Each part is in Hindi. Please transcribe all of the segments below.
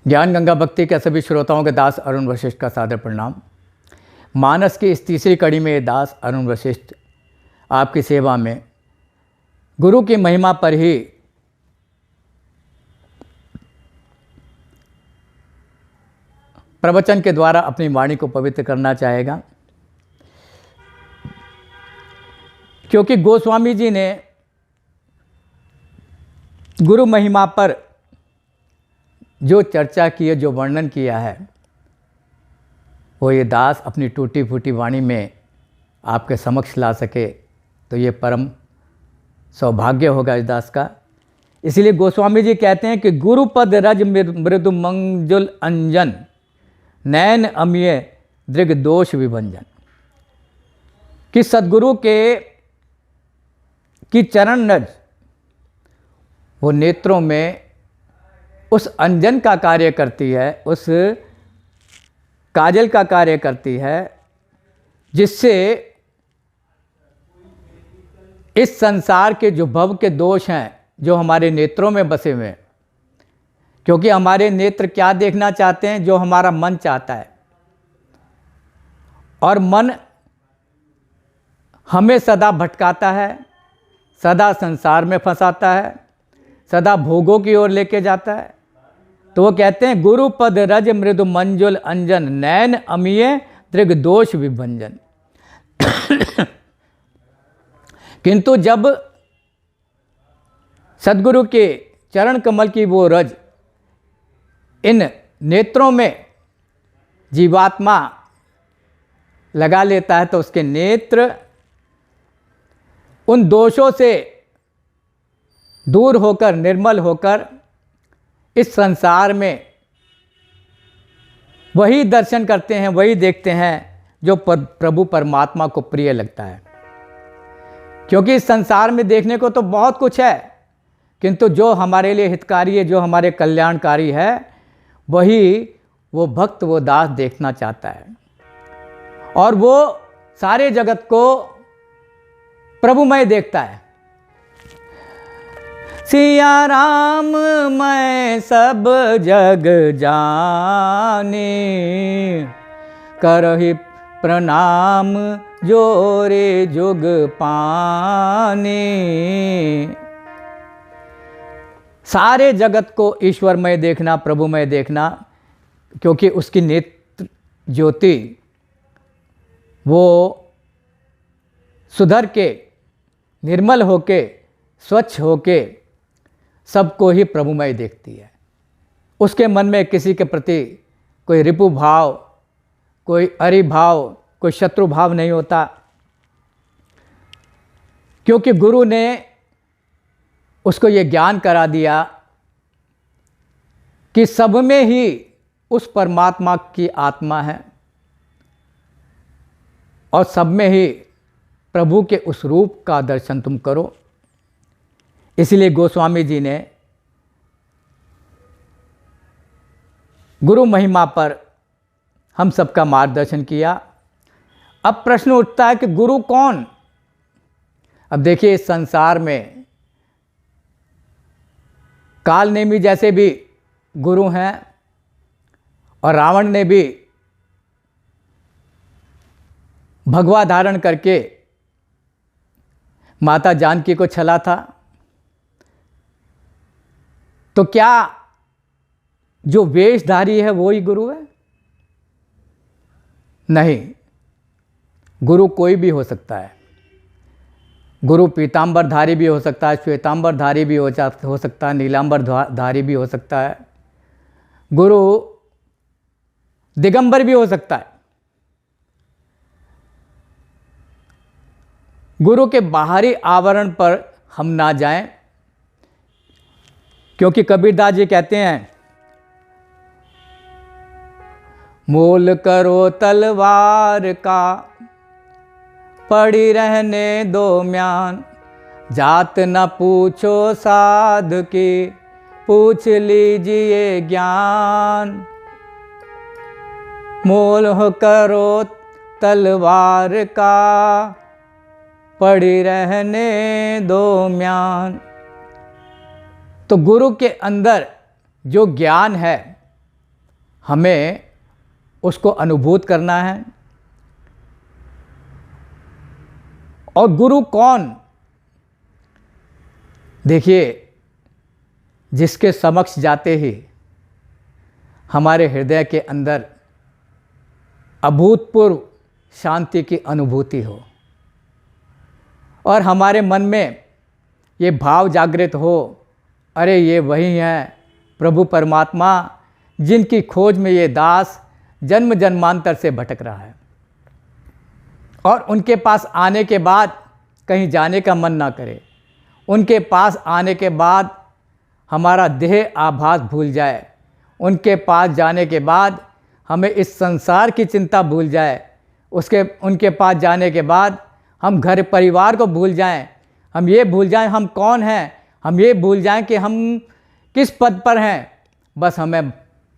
ज्ञान गंगा भक्ति के सभी श्रोताओं के दास अरुण वशिष्ठ का सादर प्रणाम। मानस की इस तीसरी कड़ी में दास अरुण वशिष्ठ आपकी सेवा में गुरु की महिमा पर ही प्रवचन के द्वारा अपनी वाणी को पवित्र करना चाहेगा, क्योंकि गोस्वामी जी ने गुरु महिमा पर जो चर्चा की है, जो वर्णन किया है, वो ये दास अपनी टूटी फूटी वाणी में आपके समक्ष ला सके तो ये परम सौभाग्य होगा इस दास का। इसलिए गोस्वामी जी कहते हैं कि गुरुपद रज मृदु मंजुल अंजन नैन अमीय दृग दोष विभंजन, कि सद्गुरु की चरण रज वो नेत्रों में उस अंजन का कार्य करती है, उस काजल का कार्य करती है, जिससे इस संसार के जो भव के दोष हैं जो हमारे नेत्रों में बसे हुए हैं, क्योंकि हमारे नेत्र क्या देखना चाहते हैं, जो हमारा मन चाहता है, और मन हमें सदा भटकाता है, सदा संसार में फंसाता है, सदा भोगों की ओर लेके जाता है। तो वो कहते हैं गुरुपद रज मृदु मंजुल अंजन नैन अमीय दृग दोष विभंजन। किंतु जब सद्गुरु के चरण कमल की वो रज इन नेत्रों में जीवात्मा लगा लेता है, तो उसके नेत्र उन दोषों से दूर होकर, निर्मल होकर इस संसार में वही दर्शन करते हैं, वही देखते हैं जो प्रभु परमात्मा को प्रिय लगता है। क्योंकि इस संसार में देखने को तो बहुत कुछ है, किंतु जो हमारे लिए हितकारी है, जो हमारे कल्याणकारी है, वही वो भक्त, वो दास देखना चाहता है। और वो सारे जगत को प्रभुमय देखता है। सिया राम मैं सब जग जाने, करहि प्रणाम जोरे जुग पाने। सारे जगत को ईश्वरमय देखना, प्रभुमय देखना, क्योंकि उसकी नेत्र ज्योति वो सुधर के, निर्मल होके, स्वच्छ होके सबको ही प्रभुमय देखती है। उसके मन में किसी के प्रति कोई रिपु भाव, कोई अरिभाव, कोई शत्रु भाव नहीं होता, क्योंकि गुरु ने उसको ये ज्ञान करा दिया कि सब में ही उस परमात्मा की आत्मा है और सब में ही प्रभु के उस रूप का दर्शन तुम करो। इसलिए गोस्वामी जी ने गुरु महिमा पर हम सबका मार्गदर्शन किया। अब प्रश्न उठता है कि गुरु कौन? अब देखिए, इस संसार में कालनेमी जैसे भी गुरु हैं, और रावण ने भी भगवा धारण करके माता जानकी को छला था। तो क्या जो वेशधारी है वो ही गुरु है? नहीं, गुरु कोई भी हो सकता है। गुरु पीतांबरधारी भी हो सकता है, श्वेतांबरधारी भी हो सकता है, नीलांबरधारी भी हो सकता है, गुरु दिगंबर भी हो सकता है। गुरु के बाहरी आवरण पर हम ना जाएं, क्योंकि कबीरदास जी कहते हैं, मोल करो तलवार का पड़ी रहने दो म्यान, जात न पूछो साध की पूछ लीजिए ज्ञान। मोल करो तलवार का पड़ी रहने दो म्यान। तो गुरु के अंदर जो ज्ञान है हमें उसको अनुभूत करना है। और गुरु कौन? देखिए, जिसके समक्ष जाते ही हमारे हृदय के अंदर अभूतपूर्व शांति की अनुभूति हो और हमारे मन में ये भाव जागृत हो, अरे ये वही हैं प्रभु परमात्मा जिनकी खोज में ये दास जन्म जन्मांतर से भटक रहा है, और उनके पास आने के बाद कहीं जाने का मन ना करे, उनके पास आने के बाद हमारा देह आभास भूल जाए, उनके पास जाने के बाद हमें इस संसार की चिंता भूल जाए, उनके पास जाने के बाद हम घर परिवार को भूल जाएं, हम ये भूल जाएं हम कौन हैं, हम ये भूल जाएं कि हम किस पद पर हैं। बस हमें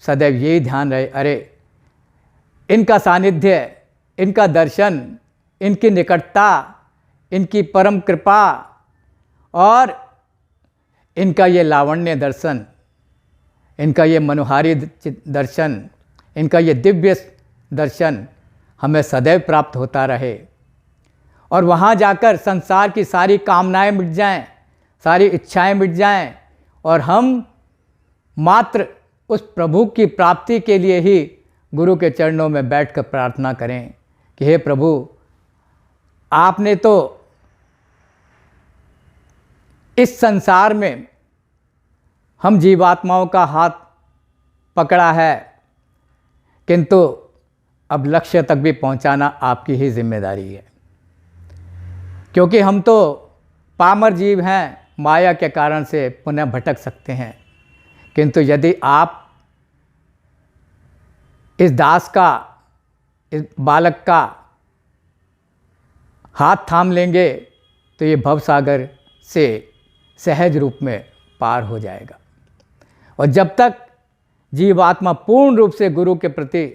सदैव यही ध्यान रहे, अरे इनका सानिध्य, इनका दर्शन, इनकी निकटता, इनकी परम कृपा और इनका ये लावण्य दर्शन, इनका ये मनोहारी दर्शन, इनका ये दिव्य दर्शन हमें सदैव प्राप्त होता रहे, और वहाँ जाकर संसार की सारी कामनाएं मिट जाएं, सारी इच्छाएं मिट जाएं, और हम मात्र उस प्रभु की प्राप्ति के लिए ही गुरु के चरणों में बैठकर प्रार्थना करें कि हे प्रभु, आपने तो इस संसार में हम जीवात्माओं का हाथ पकड़ा है, किंतु अब लक्ष्य तक भी पहुंचाना आपकी ही जिम्मेदारी है, क्योंकि हम तो पामर जीव हैं, माया के कारण से पुनः भटक सकते हैं, किंतु यदि आप इस दास का, इस बालक का हाथ थाम लेंगे तो ये भवसागर से सहज रूप में पार हो जाएगा। और जब तक जीवात्मा पूर्ण रूप से गुरु के प्रति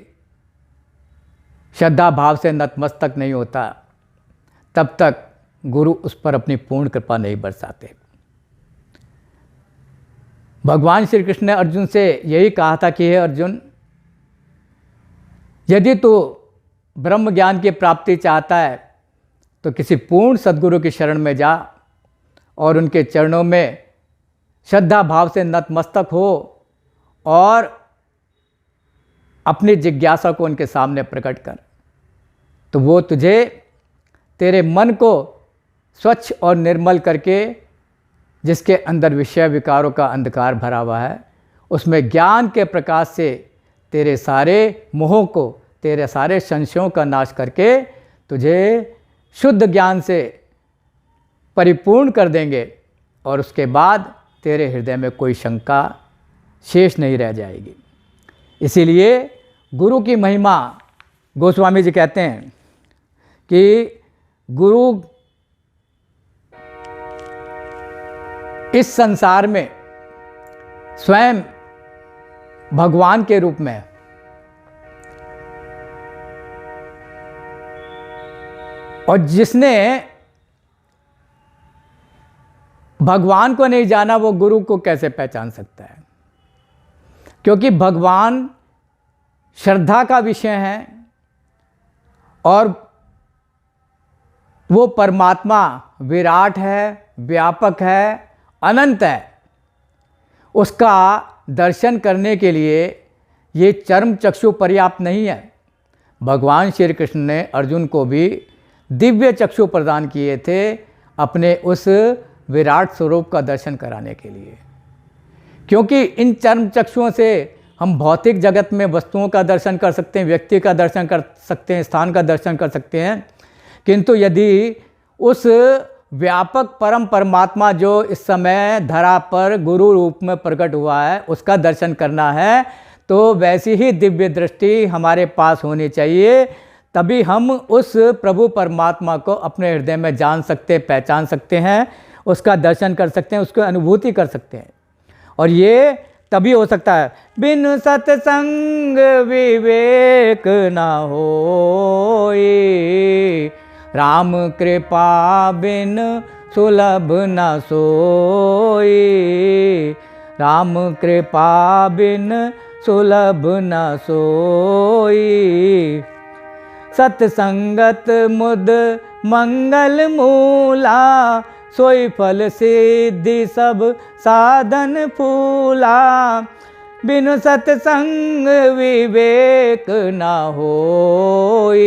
श्रद्धा भाव से नतमस्तक नहीं होता, तब तक गुरु उस पर अपनी पूर्ण कृपा नहीं बरसाते। भगवान श्री कृष्ण ने अर्जुन से यही कहा था कि हे अर्जुन, यदि तू ब्रह्म ज्ञान की प्राप्ति चाहता है तो किसी पूर्ण सद्गुरु की शरण में जा और उनके चरणों में श्रद्धा भाव से नतमस्तक हो और अपनी जिज्ञासा को उनके सामने प्रकट कर, तो वो तुझे तेरे मन को स्वच्छ और निर्मल करके, जिसके अंदर विषय विकारों का अंधकार भरा हुआ है, उसमें ज्ञान के प्रकाश से तेरे सारे मोहों को, तेरे सारे संशयों का नाश करके तुझे शुद्ध ज्ञान से परिपूर्ण कर देंगे, और उसके बाद तेरे हृदय में कोई शंका शेष नहीं रह जाएगी। इसीलिए गुरु की महिमा, गोस्वामी जी कहते हैं कि गुरु इस संसार में स्वयं भगवान के रूप में, और जिसने भगवान को नहीं जाना वो गुरु को कैसे पहचान सकता है, क्योंकि भगवान श्रद्धा का विषय है और वो परमात्मा विराट है, व्यापक है, अनंत है। उसका दर्शन करने के लिए ये चर्म चक्षु पर्याप्त नहीं है। भगवान श्री कृष्ण ने अर्जुन को भी दिव्य चक्षु प्रदान किए थे अपने उस विराट स्वरूप का दर्शन कराने के लिए, क्योंकि इन चर्म चक्षुओं से हम भौतिक जगत में वस्तुओं का दर्शन कर सकते हैं, व्यक्ति का दर्शन कर सकते हैं, स्थान का दर्शन कर सकते हैं, किंतु यदि उस व्यापक परम परमात्मा जो इस समय धरा पर गुरु रूप में प्रकट हुआ है उसका दर्शन करना है, तो वैसी ही दिव्य दृष्टि हमारे पास होनी चाहिए। तभी हम उस प्रभु परमात्मा को अपने हृदय में जान सकते, पहचान सकते हैं, उसका दर्शन कर सकते हैं, उसकी अनुभूति कर सकते हैं। और ये तभी हो सकता है, बिन सत्संग विवेक ना होए, राम कृपा बिन सुलभ न सोए, राम कृपा बिन सुलभ न सोई। सत्संगत मुद मंगल मूला, सोई फल सिद्धि सब साधन फूला। बिनु सत्संग विवेक न होई,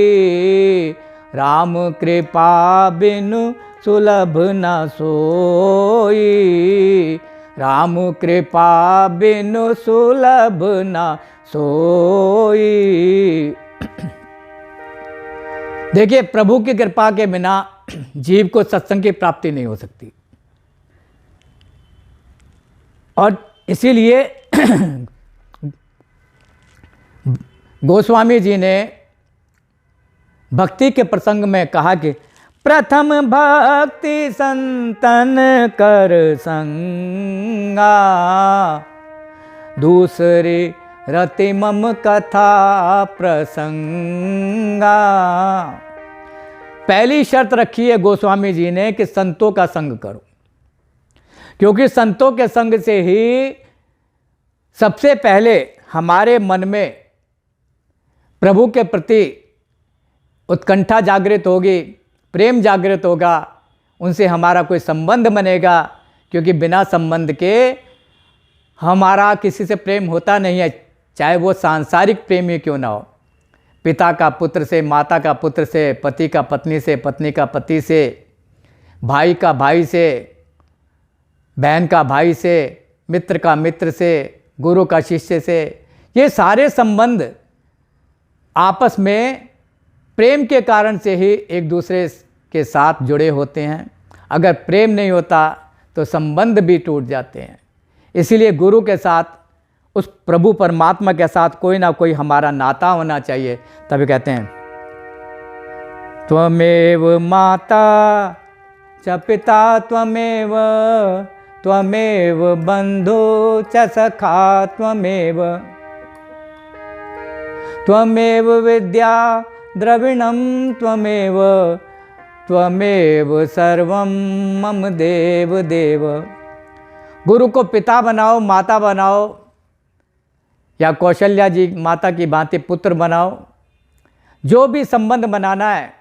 राम कृपा बिनु सुलभ न सोई। राम कृपा बिनु सुलभ न सोई। देखिए, प्रभु की कृपा के बिना जीव को सत्संग की प्राप्ति नहीं हो सकती। और इसीलिए गोस्वामी जी ने भक्ति के प्रसंग में कहा कि प्रथम भक्ति संतन कर संगा, दूसरी रति मम कथा प्रसंगा। पहली शर्त रखी है गोस्वामी जी ने कि संतों का संग करो, क्योंकि संतों के संग से ही सबसे पहले हमारे मन में प्रभु के प्रति उत्कंठा जागृत होगी, प्रेम जागृत होगा, उनसे हमारा कोई संबंध बनेगा। क्योंकि बिना संबंध के हमारा किसी से प्रेम होता नहीं है, चाहे वो सांसारिक प्रेम ही क्यों ना हो। पिता का पुत्र से, माता का पुत्र से, पति का पत्नी से, पत्नी का पति से, भाई का भाई से, बहन का भाई से, मित्र का मित्र से, गुरु का शिष्य से, ये सारे संबंध आपस में प्रेम के कारण से ही एक दूसरे के साथ जुड़े होते हैं। अगर प्रेम नहीं होता तो संबंध भी टूट जाते हैं। इसीलिए गुरु के साथ, उस प्रभु परमात्मा के साथ कोई ना कोई हमारा नाता होना चाहिए। तभी कहते हैं त्वमेव माता च पिता त्वमेव, त्वमेव बंधु च सखा त्वमेव, त्वमेव विद्या द्रविणं त्वमेव, त्वमेव सर्वं मम देव देव। गुरु को पिता बनाओ, माता बनाओ, या कौशल्या जी माता की भांति पुत्र बनाओ, जो भी संबंध बनाना है,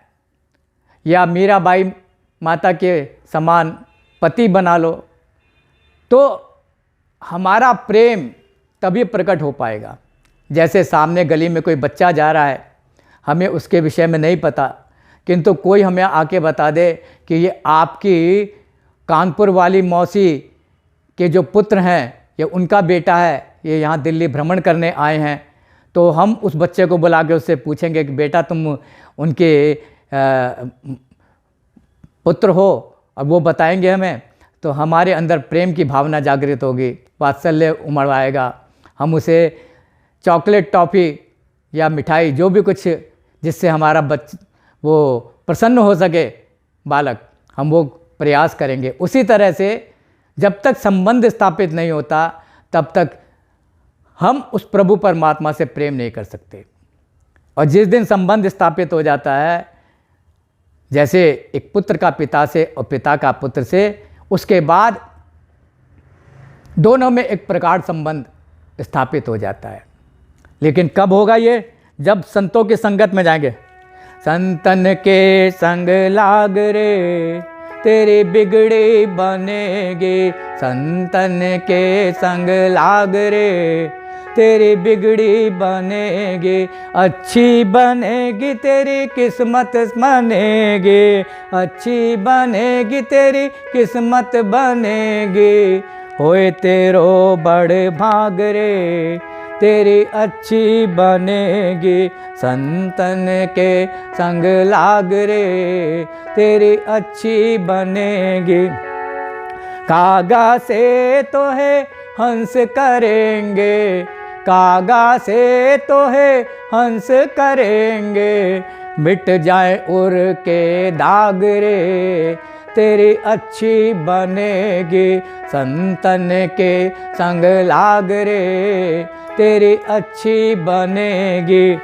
या मीराबाई माता के समान पति बना लो, तो हमारा प्रेम तभी प्रकट हो पाएगा। जैसे सामने गली में कोई बच्चा जा रहा है, हमें उसके विषय में नहीं पता, किंतु कोई हमें आके बता दे कि ये आपकी कानपुर वाली मौसी के जो पुत्र हैं, ये उनका बेटा है, ये यहाँ दिल्ली भ्रमण करने आए हैं, तो हम उस बच्चे को बुला के उससे पूछेंगे कि बेटा तुम उनके पुत्र हो, और वो बताएंगे हमें, तो हमारे अंदर प्रेम की भावना जागृत होगी, वात्सल्य उमड़ आएगा। हम उसे चॉकलेट, टॉफ़ी या मिठाई, जो भी कुछ जिससे हमारा वो प्रसन्न हो सके बालक, हम वो प्रयास करेंगे। उसी तरह से जब तक संबंध स्थापित नहीं होता, तब तक हम उस प्रभु परमात्मा से प्रेम नहीं कर सकते। और जिस दिन संबंध स्थापित हो जाता है, जैसे एक पुत्र का पिता से और पिता का पुत्र से, उसके बाद दोनों में एक प्रगाढ़ संबंध स्थापित हो जाता है। लेकिन कब होगा ये? जब संतों की संगत में जाएंगे। संतन के संग लाग रे, तेरी बिगड़ी बनेगी। संतन के संग लाग रे, तेरी बिगड़ी बनेगी। अच्छी बनेगी तेरी किस्मत बनेगी, अच्छी बनेगी तेरी किस्मत बनेगी। होए तेरो बड़ भाग रे, तेरी अच्छी बनेगी। संतन के संग लाग रे, तेरी अच्छी बनेगी। कागा से तो है हंस करेंगे, कागा से तो है हंस करेंगे। मिट जाए उर के दाग रे, तेरी अच्छी बनेगी। संतन के संग लाग रे, तेरी अच्छी बनेगी।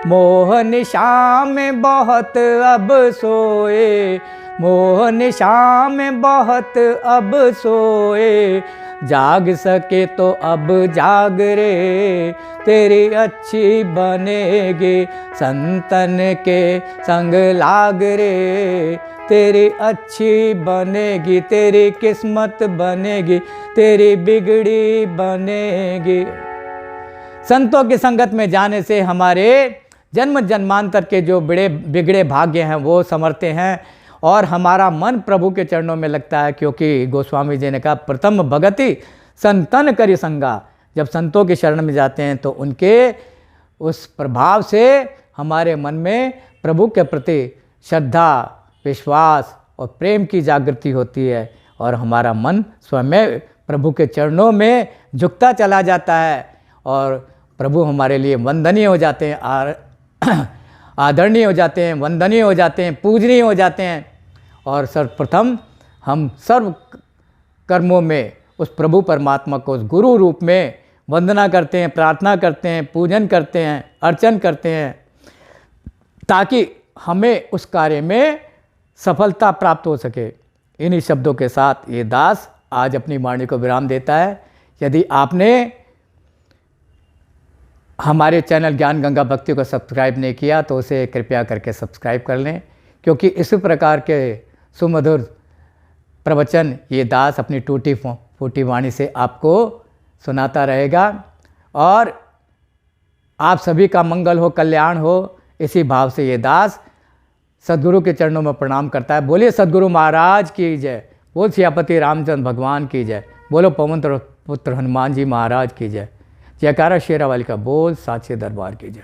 मोह निशा में बहुत अब सोए, मोह निशा में बहुत अब सोए, जाग सके तो अब जाग रे, तेरी अच्छी बनेगी संतन के संग लाग रे, तेरी अच्छी बनेगी, तेरी किस्मत बनेगी, तेरी बिगड़ी बनेगी। संतों की संगत में जाने से हमारे जन्म जन्मांतर के जो बिगड़े भाग्य हैं वो संवरते हैं और हमारा मन प्रभु के चरणों में लगता है, क्योंकि गोस्वामी जी ने कहा प्रथम भगति संतन करि संगा। जब संतों के शरण में जाते हैं तो उनके उस प्रभाव से हमारे मन में प्रभु के प्रति श्रद्धा, विश्वास और प्रेम की जागृति होती है और हमारा मन स्वयं प्रभु के चरणों में झुकता चला जाता है और प्रभु हमारे लिए वंदनीय हो जाते हैं, आदरणीय हो जाते हैं, वंदनीय हो जाते हैं, पूजनीय हो जाते हैं। और सर्वप्रथम हम सर्व कर्मों में उस प्रभु परमात्मा को उस गुरु रूप में वंदना करते हैं, प्रार्थना करते हैं, पूजन करते हैं, अर्चन करते हैं, ताकि हमें उस कार्य में सफलता प्राप्त हो सके। इन्हीं शब्दों के साथ ये दास आज अपनी वाणी को विराम देता है। यदि आपने हमारे चैनल ज्ञान गंगा भक्ति को सब्सक्राइब नहीं किया तो उसे कृपया करके सब्सक्राइब कर लें, क्योंकि इसी प्रकार के सुमधुर प्रवचन ये दास अपनी टूटी फूटी वाणी से आपको सुनाता रहेगा और आप सभी का मंगल हो, कल्याण हो, इसी भाव से ये दास सद्गुरु के चरणों में प्रणाम करता है। बोलिए सद्गुरु महाराज की जय, बोल सियापति रामचंद्र भगवान की जय, बोलो पवन पुत्र हनुमान जी महाराज की जय, जयकारा शेरावाली का बोल, साचे दरबार की जय।